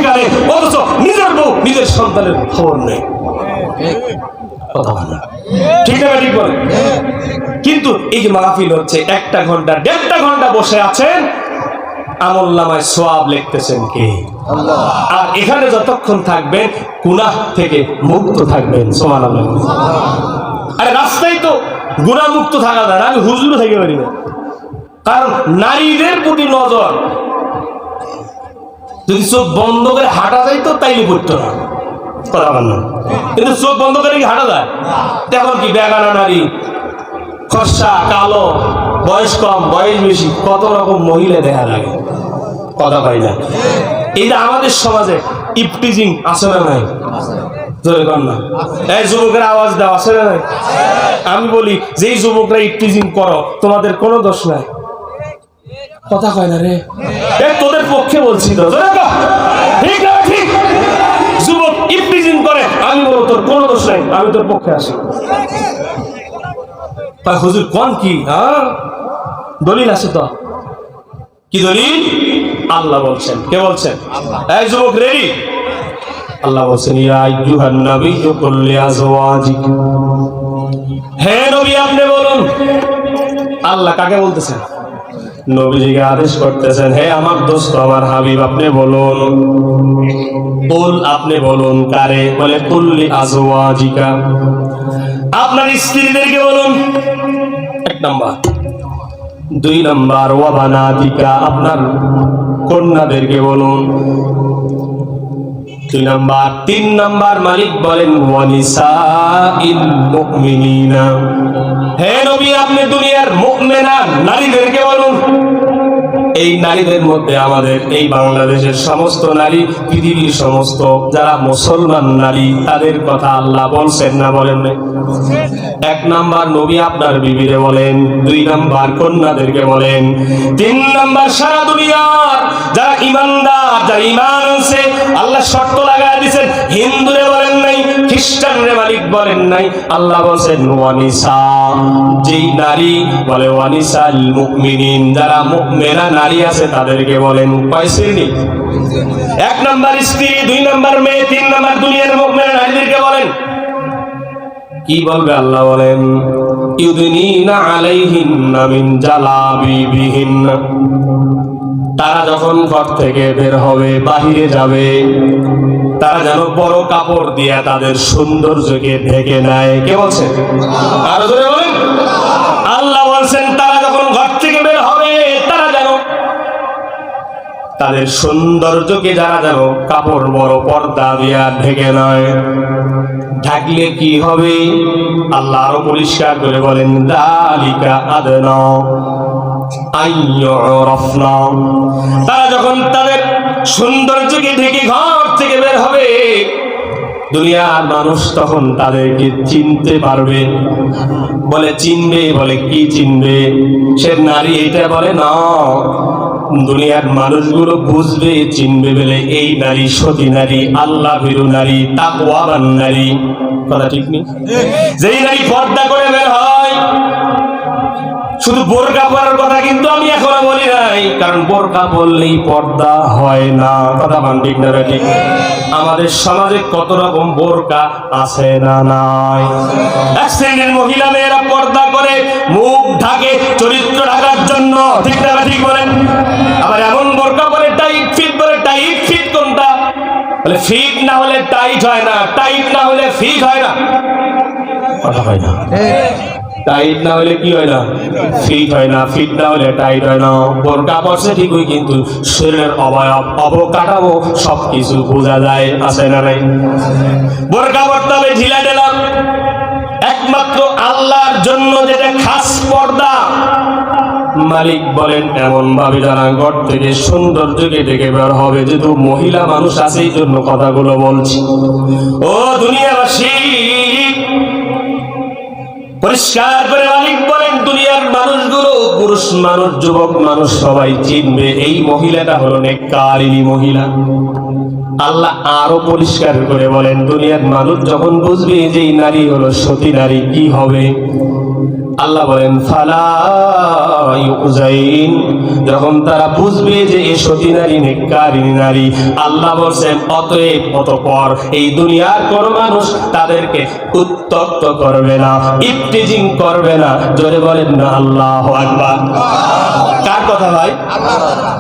অধিকারে, অথচ নিজের বউ নিজের সন্তানের খবর নেই। কথা বলে না, ঠিক না ঠিক বলে? কিন্তু এই যে মাহফিল হচ্ছে, 1 ঘন্টা 1.5 ঘন্টা বসে আছেন, আমলনামায় সওয়াব লিখতেছেন কে? আল্লাহ। আর এখানে যতক্ষণ থাকবেন গুনাহ থেকে মুক্ত থাকবেন। সুবহানাল্লাহ। আরে রাস্তায় তো গুনাহ মুক্ত থাকা যায় না, আমি হুজুর থেকে পারি না। কারণ নারীদের প্রতি নজর, যদি চোখ বন্ধ করে হাঁটা যায় তো তাইলে পড়তো না, কথা বল না। কিন্তু চোখ বন্ধ করে কি হাঁটা যায়? তখন কি বেগানা নারী, ফর্সা, কালো, বয়স কম, বয়স বেশি, কত রকম মহিলা দেখা লাগে, কথা পাই না। এই যে আমাদের সমাজে ইফটিজিং আছে না নাই? জোরে কর না। এই যুবকের আওয়াজ দাও, আছে না নাই? আমি বলি যেই যুবকরা ইফটিজিং করো, তোমাদের কোনো দোষ নাই। কথা কয় না রে, তোদের পক্ষে বলছি তো, ঠিক না ঠিক? যুবক ইফটিজিং করে, আমি বলবো তোর কোনো দোষ নাই, আমি তোর পক্ষে আসি। হুজুর কোন কি? হ্যাঁ, দলিল আছে তো। কি দলিল? আল্লাহ বলছেন। কে বলছেন? এই যুবক রেডি? আল্লাহ বলছেন, ইয়া আইয়ুহান নাবিয়্যু কুল লিআজওয়াজিক। হে নবী আপনি বলুন। আল্লাহ কাকে বলতেছেন? নবীজিকে আদেশ করতেছেন, হে আমার দোস্ত, আমার হাবিব, আপনি বলুন। বল, আপনি বলুন। কারে? বলে কুল লিআজওয়াজিকা, আপনার স্ত্রীদেরকে বলুন। 1 নাম্বার। 2 নাম্বার ওয়া বানাতিকা, আপনার কন্যাদেরকে বলুন। 2 নাম্বার। 3 নাম্বার মালিক বলেন ওয়া নিসাইল মুমিনিনা, হে নবী আপনি দুনিয়ার মুমিনা নারীদেরকে বলুন। এই নারীদের মধ্যে আমাদের এই বাংলাদেশের সমস্ত নারী, পৃথিবীর সমস্ত যারা মুসলমান নারী, তাদের কথা আল্লাহ বলছেন না বলেন না? 1 নাম্বার নবী আপনার বিবিরে বলেন, 2 নাম্বার কন্যাদেরকে বলেন, 3 নাম্বার সারা দুনিয়ার যারা ইমানদার, যারা ইমান আনছে, আল্লাহ শর্ত লাগায় দিয়েছেন, হিন্দুরে বলেন নাই, খ্রিস্টানরে মালিক বলেন নাই, আল্লাহ বলেন ওয়ানিসা, যেই নারী বলে ওয়ানিসাল মুমিনিন, যারা মুমিনা নারী আছে তাদেরকে বলেন। কয় শ্রেণী? 1 নাম্বার স্ত্রী, 2 নাম্বার মেয়ে, 3 নাম্বার দুনিয়ার মুমিনা নারীদেরকে বলেন। কি বলবে আল্লাহ বলেন, ইউদিনিনা আলাইহিন্না মিন জালাবিবিহিন্না, তারা যখন ঘর থেকে বের হবে, বাহিরে যাবে, তারা যেন বড় কাপড় দিয়ে তাদের সৌন্দর্যকে ঢেকে নেয়। কে বলছে? আরো জোরে বলেন। আল্লাহ বলছেন তারা যখন ঘর থেকে বের হবে, তারা যেন তাদের সৌন্দর্যকে যারা যেন কাপড় বড় পর্দা দিয়া ঢেকে নেয়। ঢাকলে কি হবে? আল্লাহ আরো পরিষ্কার করে বলেন, যালিকা আদনা আইয়ুরাফনা, তারা যখন তাদের সৌন্দর্যকে ঢেকে ঘর থেকে বের হবে, দুনিয়ার মানুষ তখন তাদেরকে চিনতে পারবে। বলে চিনবে, বলে কি চিনবে? সে নারী, এটা বলে না, দুনিয়ার মানুষগুলো বুঝবে, চিনবে বলে এই নারী সতী নারী, আল্লাহ ভীরু নারী, তাকওয়াবান নারী। কথা ঠিক নেই? যেই নারী পর্দা করে বের হয়, শুধু বোরকা পরার কথা কিন্তু আমি এখনো বলি নাই, কারণ বোরকা পরলেই পর্দা হয় না। কথা মান ঠিক না ঠিক? আমাদের সমাজে কত রকম বোরকা আছে না নাই? এক শ্রেণীর মহিলা মেয়েরা পর্দা করে মুখ ঢাকে চরিত্র ঢাকার জন্য, ঠিক না ঠিক বলেন? আবার এমন বোরকা পরে টাইট ফিট, বলে টাইট ফিট কোনটা? বলে ফিট না হলে টাইট হয় না, টাইট না হলে ফিট হয় না। কথা হয় না? টাইট না হলে কি হয় না? ফিট হয় না, ফিট না হলে টাইট হয় না। বোরকা পরছে ঠিকই, কিন্তু শরীরের অবয়ব, অবকাঠামো সবকিছু বোঝা যায়, আছে না নাই? বোরকা পরতে হবে ঢিলা ঢেলা, একমাত্র আল্লাহর জন্য যেটা খাস পর্দা। মালিক বলেন এমন ভাবে যারা ঘর থেকে সৌন্দর্যকে ডেকে বের হবে, যেহেতু মহিলা মানুষ আছে এই জন্য কথাগুলো বলছি। ও দুনিয়াবাসী, পরিষ্কার করে মালিক বলেন, দুনিয়ার মানুষগুলো, পুরুষ মানুষ, যুবক মানুষ, সবাই চিনবে এই মহিলাটা হলো নেককারিনী মহিলা। আল্লাহ আরো পরিষ্কার করে বলেন, দুনিয়ার মানুষ যখন বুঝবে যে এই নারী হলো সতী নারী, কি হবে? আল্লাহ বলেন ফালা ইউজাইন, যখন তারা বুঝবে যে এই সতী নারী নেককারিনী নারী, আল্লাহ বলছেন অতএব অতঃপর এই দুনিয়ার কোন মানুষ তাদেরকে উত্ত্যক্ত করবে না, ইফতিজিং করবে না। জোরে বলেন না আল্লাহু আকবার। কার কথা ভাই?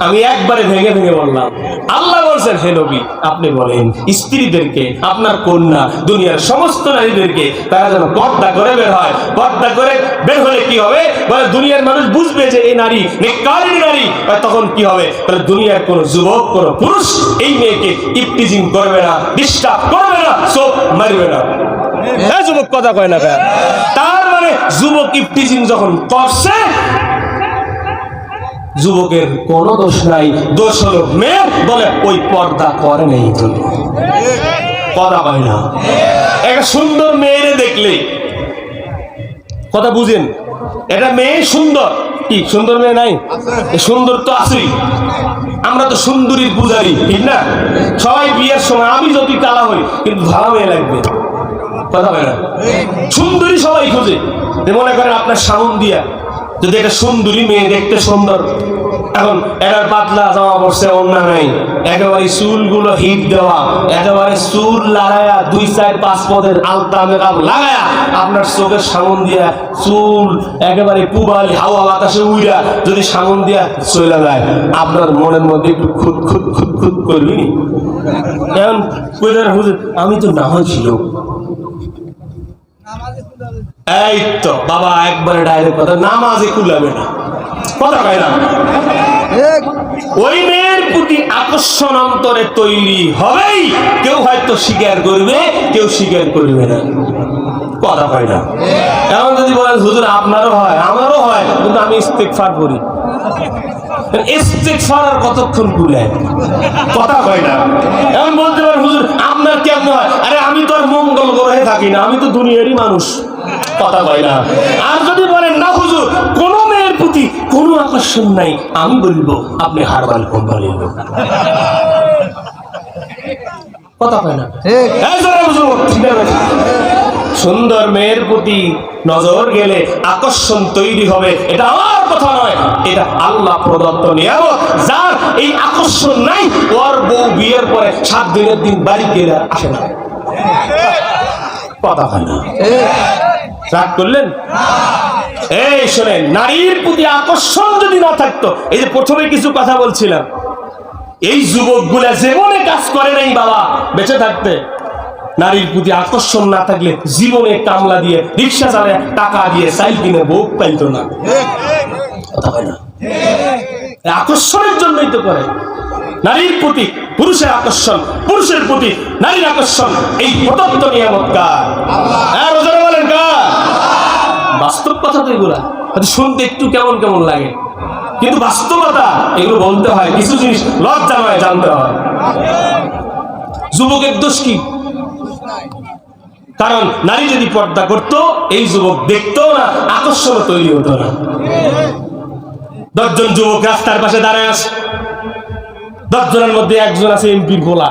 আমি একবারে ভেঙে ভেঙে বললাম। আল্লাহ বলছেন হে নবী আপনি বলেন স্ত্রীদেরকে, আপনার কন্যা, দুনিয়ার সমস্ত নারীদেরকে তারা যেন পর্দা করে বের হয়। পর্দা করে বের হলে কি হবে? বলে দুনিয়ার মানুষ বুঝবে যে এই নারী নেককারিনী নারী। তখন কি হবে? বলে দুনিয়ার কোন যুবক, কোন পুরুষ এই মেয়েকে ইফতিজিং করবে না, ডিস্টার্ব করবে না, চোখ মারবে না। হ্যাঁ যুবক কথা কয় না। তার মানে যুবক ইফতিজিং যখন করছে, যুবকের কোনো দোষ নাই, দোষ হলো মেয়ের। বলে ওই পর্দা করে নেই জন্য কথা কয় না। একটা সুন্দর মেয়েরে দেখলে কথা বুঝেন, এটা মেয়ে সুন্দর, কি সুন্দর মেয়ে নাই? সুন্দর তো আছেই। আমরা তো সুন্দরীর পূজারি, ঠিক না? সবাই বিয়ের সময় আমি যদি কালা হই কিন্তু ভালো মেয়ে লাগবে, কথা হয় না? সুন্দরী সবাই খোঁজে। মনে করেন আপনার সামন দিয়া যদি একটা সুন্দরী মেয়ে, দেখতে সুন্দর, এখন এটার পাতলা জামা পড়ছে, ওন্না নাই, একেবারে চুলগুলো হিট দেওয়া, একেবারে চুল লাগায়া 2-4-5 পদের আলতা মেকআপ লাগায়া আপনার চোখের সামন দিয়া চুল একেবারে পুবালি হাওয়া বাতাসে উইরা যদি সামন দিয়া চলে যায়, আপনার মনের মধ্যে একটু খুদ খুদ খুদ খুদ করবি। এখন হুজুর আমি তো না হয়েছিল, এই তো বাবা একবারে ডাইরেক্ট কথা, নামাজে কুলাবে না, কথা কয় না। ওই মেয়ের প্রতি আকর্ষণ অন্তরে তৈরি হবেই। কেউ হয়তো স্বীকার করবে, কেউ স্বীকার করবে না, কথা কয় না। এমন যদি বলেন হুজুর আপনারও হয়, আমারও হয়, কিন্তু আমি ইস্তেগফার করি। ইস্তেগফার আর কতক্ষণ কুলায়, কথা কয় না। এমন বলতে পারেন হুজুর আপনার কেমন হয়? আরে আমি তো আর মঙ্গল গ্রহে থাকি না, আমি তো দুনিয়ারই মানুষ, কথা কয় না। আর যদি বলেন না হুজুর কোন মেয়ের প্রতি কোনো আকর্ষণ নাই, আমি বলবো আপনি হারবাল কোম্পানির লোক, কথা কয় না। সুন্দর মেয়ের প্রতি নজর গেলে আকর্ষণ তৈরি হবে, এটা আমার কথা নয়, এটা আল্লাহ প্রদত্ত নিয়ামত। যার এই আকর্ষণ নাই, ওর বউ বিয়ের পরে 7 দিনের দিন বাড়ি গেলে আসে না, কথা হয় না। রাগ করলেন? এই শোনেন, নারীর প্রতি আকর্ষণ যদি না থাকতো, এই যে প্রথমে কিছু কথা বলছিলাম, এই যুবকগুলা জীবনে কাজ করে নাই বাবা বেঁচে থাকতে। নারীর প্রতি আকর্ষণ না থাকলে জীবনে কামলা দিয়ে, রিক্সা চালায়, টাকা দিয়ে চাইল কিনে বউ পাইতো না, কথা হয় না। আকর্ষণের জন্যই তো করে। নারীর প্রতি পুরুষের আকর্ষণ, পুরুষের প্রতি নারীর আকর্ষণ, এই প্রদত্ত নিয়ামত কার? হ্যাঁ রোজানা বলেন কার? বাস্তব কথা তো এগুলা শুনতে একটু কেমন কেমন লাগে, কিন্তু বাস্তবতা এগুলো বলতে হয়, কিছু জিনিস লজ্জা নয়, জানতে হয়। যুবকের দোষ কি? কারণ নারী যদি পর্দা করত, এই যুবক দেখতো না, আকর্ষণ তৈরি হতো না। 10 জন যুবক রাস্তার পাশে দাঁড়ায় আছে, 10 জনের মধ্যে একজন আছে এমপির পোলা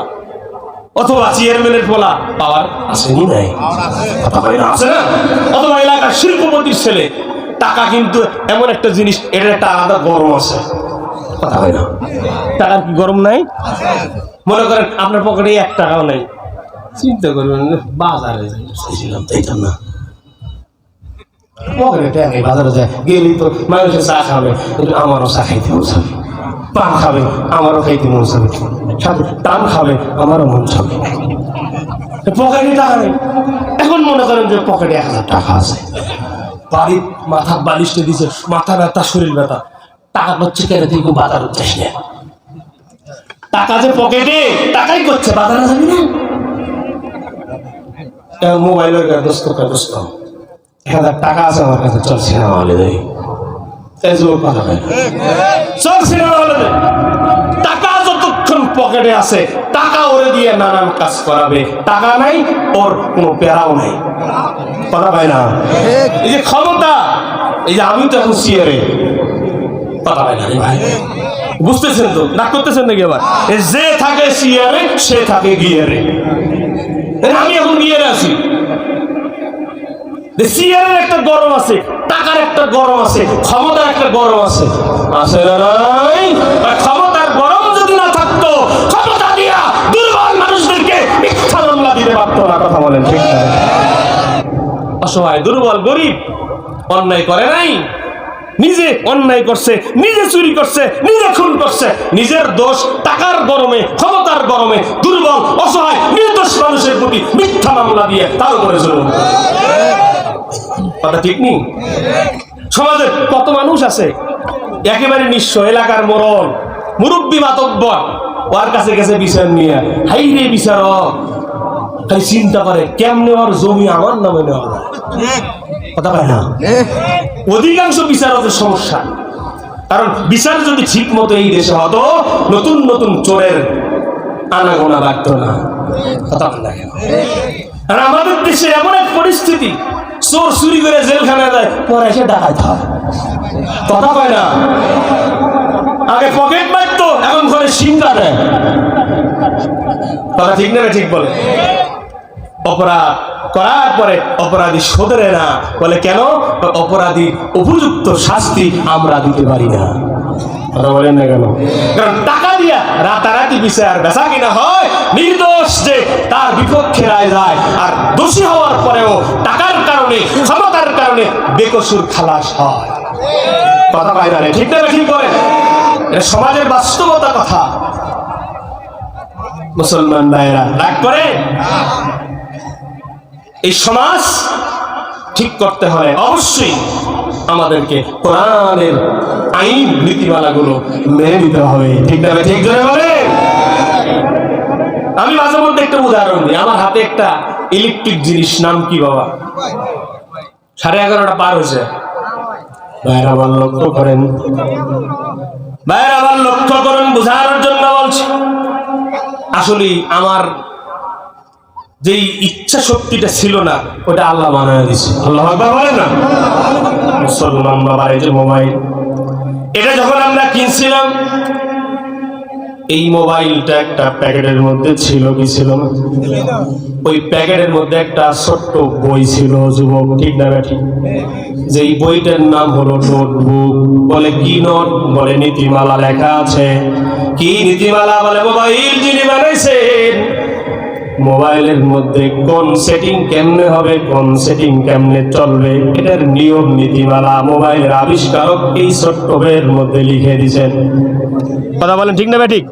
অথবা চেয়ারম্যানের পোলা, পাওয়ার আসেনি নাই, আছে না? অথবা এলাকার শিল্পপতির ছেলে। টাকা কিন্তু এমন একটা জিনিস, এটার একটা আলাদা গরম আছে, কথা হয় না। টাকার কি গরম নাই? মনে করেন আপনার পকেটে 1 টাকাও নাই, চিন্তা করবেন বাজারে যাইছিলাম, তাইতাম না, পকেটে টাকা নেই, বাজারে যায় গেলেই তো মানুষের চা খাবে, আমারও চা খাইতে মন চাবে, পান খাবে আমারও খাইতে মন চাবে, সাথে টান খাবে আমারও মন চাবে, পকেটে টাকা নেই। এখন মনে করেন যে পকেটে 1000 টাকা আছে, বাড়ির মাথা বালিশটা দিচ্ছে, মাথা ব্যথা, শরীর ব্যথা, টাকা করছে কেটে দিয়ে বাজার উচ্চাস নেই, টাকা যে পকেটে, টাকাই করছে, বাজারে যাবি না। মোবাইলের দোস্ত 1000 টাকা আছে আমার কাছে, চল সিনেমা হলে যাই, চল সিনেমা হলে যাই। টাকা যতক্ষণ পকেটে আছে, টাকা ওরে দিয়ে নানান কাজ করাবে, টাকা নাই ওর কোনো প্যারাও নাই, কথা পায় না। এই যে ক্ষমতা, এই যে আমি তো এখন সিয়ারে, কথা পায় না ভাই, বুঝতেছেন তো? না করতেছেন নাকি? আবার যে থাকে সিয়ারে সে থাকে গিয়ারে, আমি এখন গিয়ারে আছি। সিয়ারের একটা গরম আছে, টাকার একটা গরম আছে, ক্ষমতার একটা গরম আছে, আছে না নাই? ক্ষমতার গরম যদি না থাকতো, ক্ষমতা দিয়া দুর্বল মানুষদেরকে মিথ্যা মামলা দিতে পারতো না। কথা বলেন ঠিক না? অসহায় দুর্বল গরিব অন্যায় করে নাই, নিজে অন্যায় করছে, নিজে চুরি করছে, নিজে খুন করছে, নিজের দোষ, টাকার গরমে, ক্ষমতার গরমে দুর্বল অসহায় নির্দোষ মানুষের প্রতি মিথ্যা মামলা দিয়ে তার উপরে জুলুম। কথা ঠিক নেই? সমাজে কত মানুষ আছে একেবারে নিঃস্ব, এলাকার মরণ মুরব্বী মাতব্বর, ওর কাছে গেছে বিচার নিয়ে, হাই রে বিচারক, তাই চিন্তা করে কেমনে ওর জমি আমার নামে নেওয়া যায়। কথা পায় না? অধিকাংশ বিচারকের সমস্যা, কারণ বিচার যদি ঠিক মতো এই দেশে হতো, নতুন নতুন চোরের আনাগোনা বাড়তো না। কথা পায় না? আর আমাদের দেশে এমন এক পরিস্থিতি, চোর চুরি করে জেলখানায় যায়, পরে এসে ডাকাত হয়। কথা পায় না? আগে পকেট মারতো, এখন ঘরে সিঙ্গা দেয়। কথা ঠিক না? ঠিক বলে। অপরাধ করার পরে অপরাধী শোধরে না, বলে কেন? অপরাধী উপযুক্ত শাস্তি আমরা দিতে পারি না। কথা বলেন না কেন? কারণ টাকা দিয়া রাতারাতি বিচার বেচা কিনা হয়, নির্দোষ যে তার বিপক্ষে রায় যায়, আর দোষী হওয়ার পরেও টাকার কারণে, ক্ষমতার কারণে বেকসুর খালাস হয়। কথা পায় না? ঠিক না? ঠিক করে। এটা সমাজের বাস্তবতা কথা। মুসলমান ভাইরা রাগ করে, এই সমাজ ঠিক করতে হয় অবশ্যই আমাদেরকে কোরআনের আইন নীতিমালাগুলো মেনে নিতে হবে। ঠিক না? ঠিক করে বলে। আমি মাঝে মধ্যে একটা উদাহরণ দিই। আমার হাতে একটা ইলেকট্রিক জিনিস, নাম কি বাবা? 11:30 পার হয়েছে। ভাইরা আবার লক্ষ্য করেন, ভাইরা আবার লক্ষ্য করেন, বোঝানোর জন্য বলছি। আসলে আমার যেই ইচ্ছা শক্তিটা ছিল না, ওটা আল্লাহ বানায় দিছে। আল্লাহ আকবার বলে না? মুসলমান বাবা, এই যে মোবাইল, এটা যখন আমরা কিনছিলাম, এই মোবাইলটা একটা প্যাকেটের মধ্যে ছিল, কি ছিল না? ওই প্যাকেটের মধ্যে একটা ছোট্ট বই ছিল, যুবক, ঠিক না ঠিক? যেই বইটার নাম হলো নোটবুক। বলে কি নোট? বলে নীতিমালা লেখা আছে। কি নীতিমালা? বলে মোবাইল যিনি বানাইছেন, মোবাইলের মধ্যে কোন সেটিং কেমনে হবে, কোন সেটিং কেমনে চলবে, এটার নিয়ম নীতিমালা মোবাইলের আবিষ্কারক এই ছোট্ট বইয়ের মধ্যে লিখে দিয়েছেন। কথা বলেন ঠিক না ঠিক?